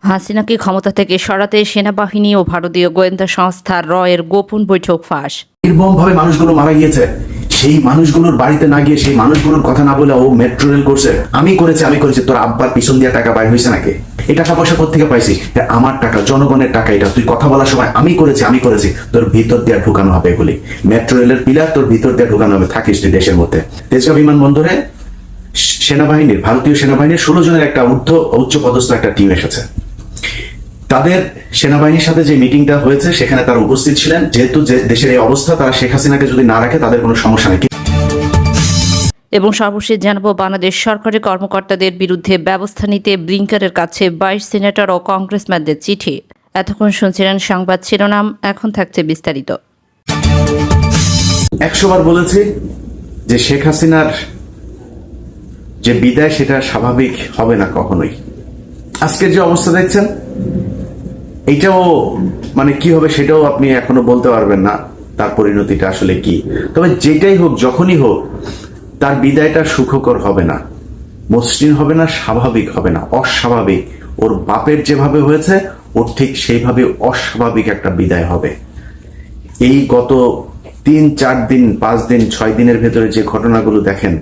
হাসিনাকে ক্ষমতা থেকে সরাতে সেনাবাহিনী ও ভারতীয় গোয়েন্দা সংস্থা র-এর গোপন বৈঠক ফাঁস। নির্মমভাবে মানুষগুলো মারা গিয়েছে, সেই মানুষগুলোর বাড়িতে না গিয়ে সেই মানুষগুলোর কথা না বলে ও মেট্রো রেল করছে। আমি করেছি। তোর আব্বার পিছন দিয়ে টাকা বাইর হয়েছে নাকি? এই টাকা পয়সা কোথেকে পাইছি? আমার টাকা, জনগণের টাকা। এটা তুই কথা বলার সময় আমি করেছি তোর ভিতর দিয়ে ঢুকানো হবে। এগুলি মেট্রো রেলের পিলার তোর ভিতর দিয়ে ঢুকানো হবে। থাকিস তুই দেশের মধ্যে। তেজগাঁও বিমানবন্দরে সেনাবাহিনীর, ভারতীয় সেনাবাহিনীর 16 জনের একটা উচ্চ পদস্থ একটা টিম এসেছে। তাদের সেনাবাহিনীর সাথে যে মিটিংটা হয়েছে সেখানে তারা উপস্থিত ছিলেন। যেহেতু দেশের এই অবস্থা, তারা শেখ হাসিনাকে যদি না রাখে তাদের কোনো সমস্যা নেই। এবং সর্বশেষ জানাবো, বাংলাদেশ সরকারি কর্মকর্তাদের বিরুদ্ধে ব্যবস্থা নিতে ব্লিংকারের কাছে 22 সিনেটর ও কংগ্রেসম্যানদের চিঠি। এতক্ষণ শুনছিলেন সংবাদ শিরোনাম, এখন থাকছে বিস্তারিত। 100 বার বলেছি যে শেখ হাসিনার যে বিদায় সেটা স্বাভাবিক হবে না কখনোই। আজকের যে অবস্থা দেখছেন, এইটাও মানে কি হবে সেটাও আপনি এখনো বলতে পারবেন না তার পরিণতিটা আসলে কি। তবে যেটাই হোক, যখনই হোক, তার বিদায়টা সুখকর হবে না, মসৃণ হবে না, স্বাভাবিক হবে না, অস্বাভাবিক। ওর বাপের যেভাবে হয়েছে ওর ঠিক সেইভাবে অস্বাভাবিক একটা বিদায় হবে। এই গত 3-4 দিন, 5 দিন, 6 দিনের ভেতরে যে ঘটনাগুলো দেখেন,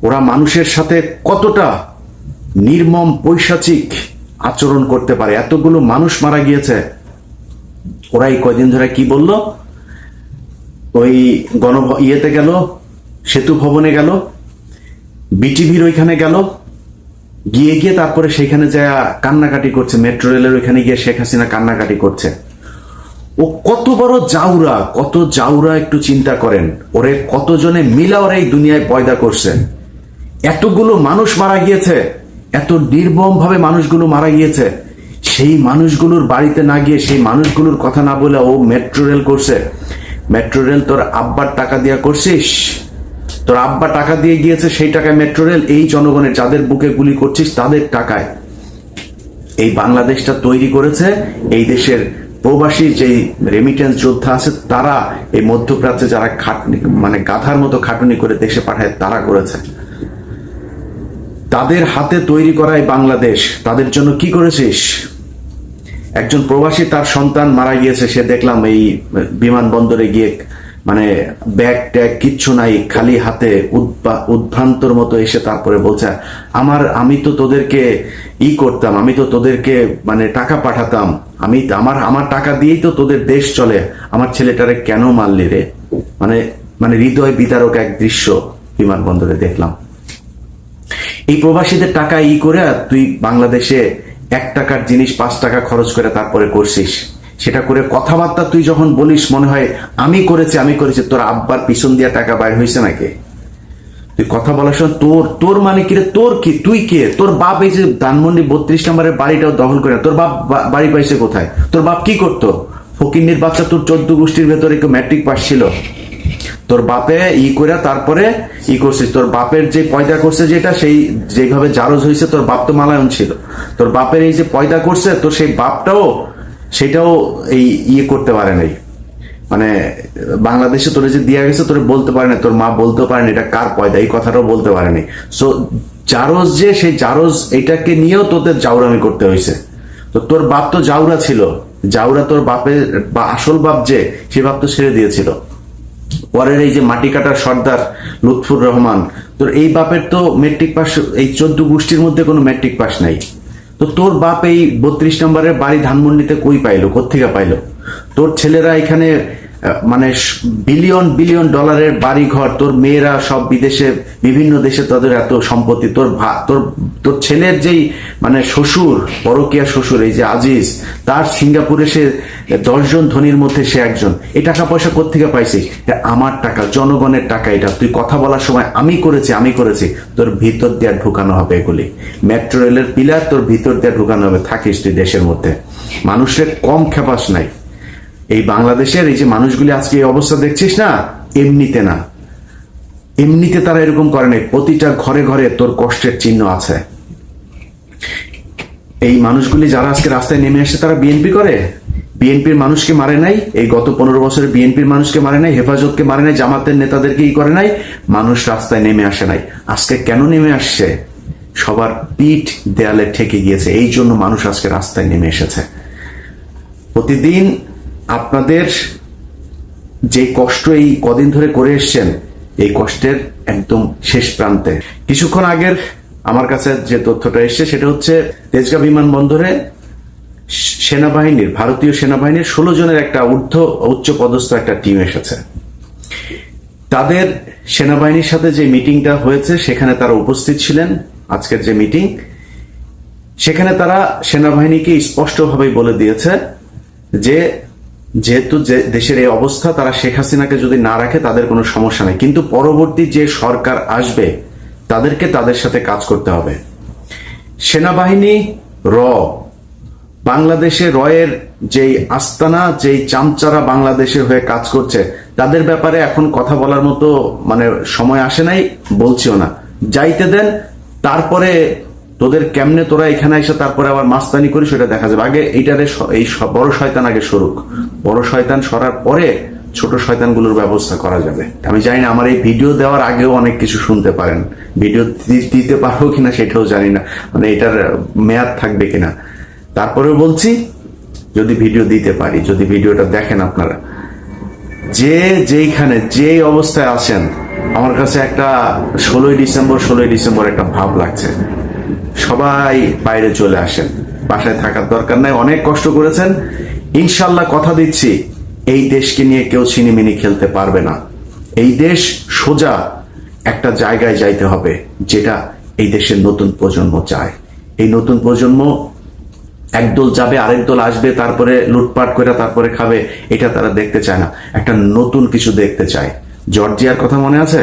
ওরা মানুষের সাথে কতটা নির্মম পৈশাচিক আচরণ করতে পারে। এতগুলো মানুষ মারা গিয়েছে। ওরা এই কয়দিন ধরে কি বলল? ওই ইয়েতে গেল, সেতু ভবনে গেল, বিটিভির ওইখানে গেল, গিয়ে তারপরে সেখানে যা কান্নাকাটি করছে। মেট্রো রেলের ওইখানে গিয়ে শেখ হাসিনা কান্নাকাটি করছে। ও কত বড় জাউরা একটু চিন্তা করেন। ওরে কতজনে মিলা ওরা এই দুনিয়ায় পয়দা করছে। এতগুলো মানুষ মারা গিয়েছে, এত নির্মম ভাবে মানুষগুলো মারা গিয়েছে। সেই মানুষগুলোর বাড়িতে না গিয়ে, সেই মানুষগুলোর কথা না বলে ও মেট্রো রেল করছে। মেট্রো রেল তোর আব্বার টাকা দিয়া করছিস? তোর আব্বা টাকা দিয়ে গিয়েছে, সেই টাকায় মেট্রো রেল। এই জনগণের, যাদের বুকে গুলি করছিস তাদের টাকায় এই বাংলাদেশটা তৈরি করেছে। এই দেশের প্রবাসী যেই রেমিটেন্স যোদ্ধা আছে, তারা এই মধ্যপ্রাচ্যে যারা খাটনি, মানে গাধার মতো খাটুনি করে দেশে পাঠায়, তারা করেছে। তাদের হাতে তৈরি করা এই বাংলাদেশ, তাদের জন্য কি করেছিস? একজন প্রবাসী, তার সন্তান মারা গিয়েছে, সে দেখলাম এই বিমানবন্দরে গিয়ে, মানে ব্যাগ ট্যাগ কিচ্ছু নাই, খালি হাতে উদ্ভ্রান্তর মতো এসে তারপরে বলছে, আমি তো তোদেরকে করতাম, আমি তো তোদেরকে মানে টাকা পাঠাতাম, আমার টাকা দিয়েই তো তোদের দেশ চলে, আমার ছেলেটারে কেন মারলি রে? মানে হৃদয় বিদারক এক দৃশ্য বিমানবন্দরে দেখলাম। এই প্রবাসীদের টাকা করে তুই বাংলাদেশে 1 টাকার জিনিস 5 টাকা খরচ করে তারপরে করছিস। সেটা করে কথাবার্তা তুই যখন বলিস, মনে হয় আমি করেছি। তোর আব্বার পিছন দিয়া টাকা বাইর হয়েছে নাকি? তুই কথা বলার সময় তোর মানে কি রে? তোর কি? তুই কে? তোর বাপ এই যে ধানমন্ডি 32 নম্বরের বাড়িটাও দখল করে, তোর বাপ বাড়ি পাইছে কোথায়? তোর বাপ কি করতো? ফকিন্নির বাচ্চা, তোর 14 গোষ্ঠীর ভেতরে কেউ ম্যাট্রিক পাস ছিল? তোর বাপে করে তারপরে করছিস। তোর বাপের যে পয়দা করছে, যেটা সেই যেভাবে জারজ হয়েছে, তোর বাপ তো মালায়ন ছিল। তোর বাপের এই যে পয়দা করছে, তোর সেই বাপটাও সেটাও এই করতে পারে নাই। মানে বাংলাদেশে তোরে যে দিয়া গেছে, তোরে বলতে পারে না, তোর মা বলতে পারে না এটা কার পয়দা, এই কথাটাও বলতে পারেনি। সো জারজ যে, সেই জারজ এটাকে নিয়েও তোদের জাউরামি করতে হয়েছে। তো তোর বাপ তো জাউরা ছিল, জাউরা তোর বাপের বা আসল বাপ যে, সে বাপ তো ছেড়ে দিয়েছিল। পরের এই যে মাটি কাটার সর্দার লুৎফুর রহমান, তোর এই বাপের তো মেট্রিক পাস, এই 14 গোষ্ঠীর মধ্যে কোনো মেট্রিক পাস নাই। তো তোর বাপ এই 32 নম্বরের বাড়ি ধানমন্ডিতে কই পাইলো, কোত্থেকে পাইলো? তোর ছেলেরা এখানে মানে বিলিয়ন ডলারের বাড়ি ঘর, তোর মেয়েরা সব বিদেশে, বিভিন্ন দেশে তাদের এত সম্পত্তি। তোর ছেলের যেই মানে শ্বশুর, পরকীয়া শ্বশুর, এই যে আজিজ, তার সিঙ্গাপুরে সে 10 জন ধনীর মধ্যে সে একজন। এই টাকা পয়সা কোত্থেকে পাইছিস? আমার টাকা, জনগণের টাকা। এটা তুই কথা বলার সময় আমি করেছি, তোর ভিতর দিয়ে ঢুকানো হবে এগুলি। মেট্রো রেলের পিলার তোর ভিতর দিয়ে ঢুকানো হবে। থাকিস তুই দেশের মধ্যে। মানুষের কম খেপাস নাই। এই বাংলাদেশের এই যে মানুষগুলি আজকে এই অবস্থা দেখছিস না, এমনিতে তারা এরকম করে নাই। প্রতিটা ঘরে ঘরে তোর কষ্টের চিহ্ন আছে। এই মানুষগুলি যারা আজকে রাস্তায় নেমে আসে, তারা বিএনপি করে? বিএনপির মানুষকে মারে নাই? এই গত 15 বছরে বিএনপির মানুষকে মারে নাই? হেফাজতকে মারে নাই? জামাতের নেতাদেরকে করে নাই? মানুষ রাস্তায় নেমে আসে নাই। আজকে কেন নেমে আসছে? সবার পিঠ দেয়ালে ঠেকে গিয়েছে। এই জন্য মানুষ আজকে রাস্তায় নেমে এসেছে। প্রতিদিন আপনাদের যে কষ্ট এই কদিন ধরে করে এসছেন, এই কষ্টের একদম শেষ প্রান্তে। কিছুক্ষণ আগের আমার কাছে যে তথ্যটা এসছে সেটা হচ্ছে তেজগাঁ বিমানবন্দরে সেনাবাহিনীর, ভারতীয় সেনাবাহিনীর 16 জনের একটা উচ্চ পদস্থ একটা টিম এসেছে। তাদের সেনাবাহিনীর সাথে যে মিটিংটা হয়েছে সেখানে তারা উপস্থিত ছিলেন। আজকের যে মিটিং, সেখানে তারা সেনাবাহিনীকে স্পষ্টভাবে বলে দিয়েছে যে যেহেতু দেশের এই অবস্থা, তারা শেখ হাসিনাকে যদি না রাখে তাদের কোনো সমস্যা নেই, কিন্তু পরবর্তী যে সরকার আসবে তাদেরকে তাদের সাথে কাজ করতে হবে। সেনাবাহিনী বাংলাদেশে রয়ের যেই আস্তানা, যেই চামচারা বাংলাদেশের হয়ে কাজ করছে, তাদের ব্যাপারে এখন কথা বলার মতো সময় আসে নাই, বলছিও না। যাইতে দেন, তারপরে তোদের কেমনে তোরা এখানে এসে তারপরে আবার মাস্তানি করি সেটা দেখা যাবে। আগে এইটারে এই বড় শয়তান আগে সরুক, বড় শয়তান সরার পরে ছোট শয়তানগুলোর ব্যবস্থা করা যাবে। আমি জানি না, আমার এই ভিডিও দেওয়ার আগেও অনেক কিছু শুনতে পারেন, ভিডিও দিতে পারবো কিনা সেটাও জানি না, এটার মেয়াদ থাকবে কিনা। তারপরেও বলছি, যদি ভিডিও দিতে পারি, যদি ভিডিওটা দেখেন আপনারা, যেইখানে যেই অবস্থায় আছেন, আমার কাছে একটা 16ই ডিসেম্বর একটা ভাব লাগছে। সবাই বাইরে চলে আসেন, বাসায় থাকার দরকার নাই। অনেক কষ্ট করেছেন, ইনশাল্লাহ কথা দিচ্ছি এই দেশকে নিয়ে কেউ ছিনিমিনি খেলতে পারবে না। এই দেশ সোজা একটা জায়গায় যাইতে হবে, যেটা এই দেশের নতুন প্রজন্ম চায়। এই নতুন প্রজন্ম একদল যাবে, আরেক দল আসবে, তারপরে লুটপাট করে তারপরে খাবে, এটা তারা দেখতে চায় না। একটা নতুন কিছু দেখতে চায়। জর্জিয়ার কথা মনে আছে?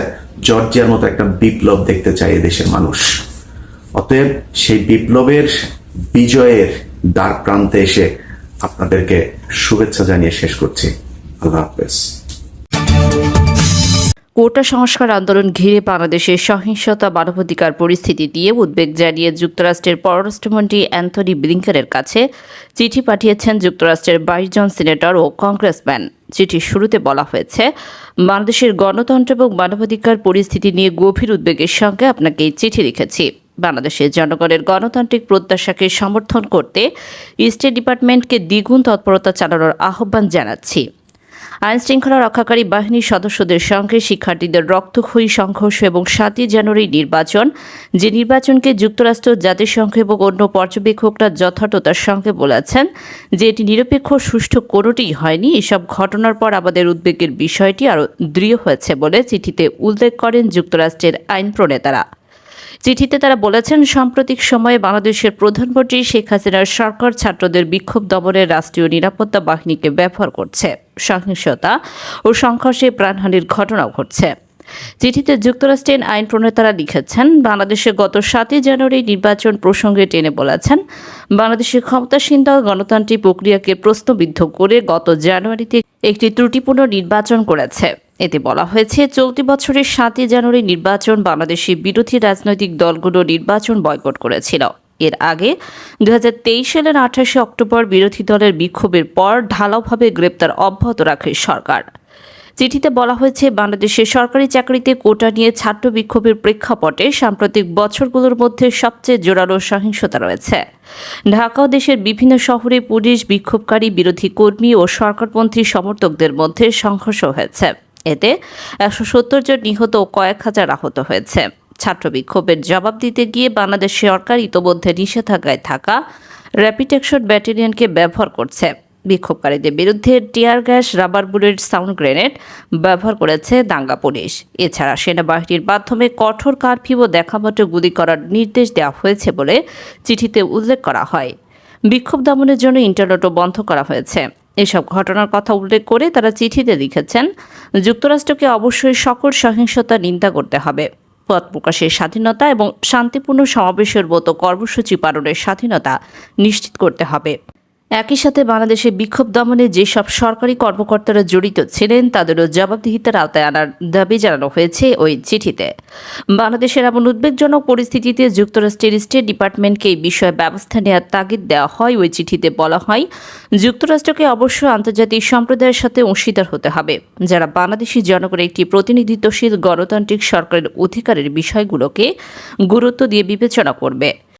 জর্জিয়ার মতো একটা বিপ্লব দেখতে চায় এদেশের মানুষ। অতএব সেই বিপ্লবের বিজয়ের দ্বার প্রান্তে এসে আপনাদেরকে শুভেচ্ছা জানিয়ে শেষ করছি। আল্লাহ হাফেজ। কোটা সংস্কার আন্দোলন ঘিরে বাংলাদেশের সহিংসতা, মানবাধিকার পরিস্থিতি নিয়ে উদ্বেগ জানিয়ে যুক্তরাষ্ট্রের পররাষ্ট্রমন্ত্রী অ্যান্থনি ব্লিংকেনের কাছে চিঠি পাঠিয়েছেন যুক্তরাষ্ট্রের 22 জন সিনেটর ও কংগ্রেসম্যান। চিঠির শুরুতে বলা হয়েছে, বাংলাদেশের গণতন্ত্র এবং মানবাধিকার পরিস্থিতি নিয়ে গভীর উদ্বেগের সঙ্গে আপনাকে এই চিঠি লিখেছি। বাংলাদেশের জনগণের গণতান্ত্রিক প্রত্যাশাকে সমর্থন করতে স্টেট ডিপার্টমেন্টকে দ্বিগুণ তৎপরতা চালানোর আহ্বান জানাচ্ছি। আইনশৃঙ্খলা রক্ষাকারী বাহিনীর সদস্যদের সঙ্গে শিক্ষার্থীদের রক্তক্ষয়ী সংঘর্ষ এবং 7ই জানুয়ারি নির্বাচন, যে নির্বাচনকে যুক্তরাষ্ট্র, জাতিসংঘ এবং অন্য পর্যবেক্ষকরা যথার্থতার সঙ্গে বলেছেন যে এটি নিরপেক্ষ, সুষ্ঠু কোনোটিই হয়নি, এসব ঘটনার পর আমাদের উদ্বেগের বিষয়টি আরও দৃঢ় হয়েছে বলে চিঠিতে উল্লেখ করেন যুক্তরাষ্ট্রের আইন প্রণেতারা। চিঠিতে তারা বলেছেন, সাম্প্রতিক সময়ে বাংলাদেশের প্রধানমন্ত্রী শেখ হাসিনার সরকার ছাত্রদের বিক্ষোভ দমনে রাষ্ট্রীয় নিরাপত্তা বাহিনীকে ব্যবহার করছে। সহিংসতা ও সংঘর্ষে প্রাণহানির ঘটনাও ঘটছে। চিঠিতে যুক্তরাষ্ট্রের আইন প্রণেতারা লিখেছেন, বাংলাদেশে গত 7ই জানুয়ারি নির্বাচন প্রসঙ্গে টেনে বলেছেন, বাংলাদেশের ক্ষমতাসীন দল গণতান্ত্রিক প্রক্রিয়াকে প্রশ্নবিদ্ধ করে গত জানুয়ারিতে একটি ত্রুটিপূর্ণ নির্বাচন করেছে। এতে বলা হয়েছে, চলতি বছরের 7ই জানুয়ারি নির্বাচন বাংলাদেশের বিরোধী রাজনৈতিক দলগুলো নির্বাচন বয়কট করেছিল। এর আগে 2023 সালের 28শে অক্টোবর বিরোধী দলের বিক্ষোভের পর ঢালাওভাবে গ্রেপ্তার অব্যাহত রাখে সরকার। চিঠিতে বলা হয়েছে, বাংলাদেশের সরকারি চাকরিতে কোটা নিয়ে ছাত্র বিক্ষোভের প্রেক্ষাপটে সাম্প্রতিক বছরগুলোর মধ্যে সবচেয়ে জোরালো সহিংসতা রয়েছে। ঢাকা ও দেশের বিভিন্ন শহরে পুলিশ, বিক্ষোভকারী, বিরোধী কর্মী ও সরকারপন্থী সমর্থকদের মধ্যে সংঘর্ষ হয়েছে। এতে 170 জন নিহত ও কয়েক হাজার আহত হয়েছে। ছাত্র বিক্ষোভের জবাব দিতে গিয়ে বাংলাদেশ সরকার ইতোমধ্যে নিষেধাজ্ঞায় থাকা র্যাপিড অ্যাকশন ব্যাটালিয়নকে ব্যবহার করছে। বিক্ষোভকারীদের বিরুদ্ধে tear gas, rubber bullet, sound grenade ব্যবহার করেছে দাঙ্গা পুলিশ। এছাড়া সেনাবাহিনীর মাধ্যমে কঠোর কারফিউ ও দেখামাত্র গুলি করার নির্দেশ দেওয়া হয়েছে বলে চিঠিতে উল্লেখ করা হয়। বিক্ষোভ দমনের জন্য ইন্টারনেটও বন্ধ করা হয়েছে। এসব ঘটনার কথা উল্লেখ করে তারা চিঠিতে লিখেছেন, যুক্তরাষ্ট্রকে অবশ্যই সকল সহিংসতা নিন্দা করতে হবে। মত প্রকাশের স্বাধীনতা এবং শান্তিপূর্ণ সমাবেশের মতো কর্মসূচি পালনের স্বাধীনতা নিশ্চিত করতে হবে। একই সাথে বাংলাদেশে বিক্ষোভ দমনে যেসব সরকারি কর্মকর্তারা জড়িত ছিলেন তাদেরও জবাবদিহিতার আওতায় আনার দাবি জানানো হয়েছে ওই চিঠিতে। বাংলাদেশের এমন উদ্বেগজনক পরিস্থিতিতে যুক্তরাষ্ট্রের স্টেট ডিপার্টমেন্টকে এই বিষয়ে ব্যবস্থা নেওয়ার তাগিদ দেওয়া হয়। ওই চিঠিতে বলা হয়, যুক্তরাষ্ট্রকে অবশ্যই আন্তর্জাতিক সম্প্রদায়ের সাথে অংশীদার হতে হবে, যারা বাংলাদেশি জনগণের একটি প্রতিনিধিত্বশীল গণতান্ত্রিক সরকারের অধিকারের বিষয়গুলোকে গুরুত্ব দিয়ে বিবেচনা করবে।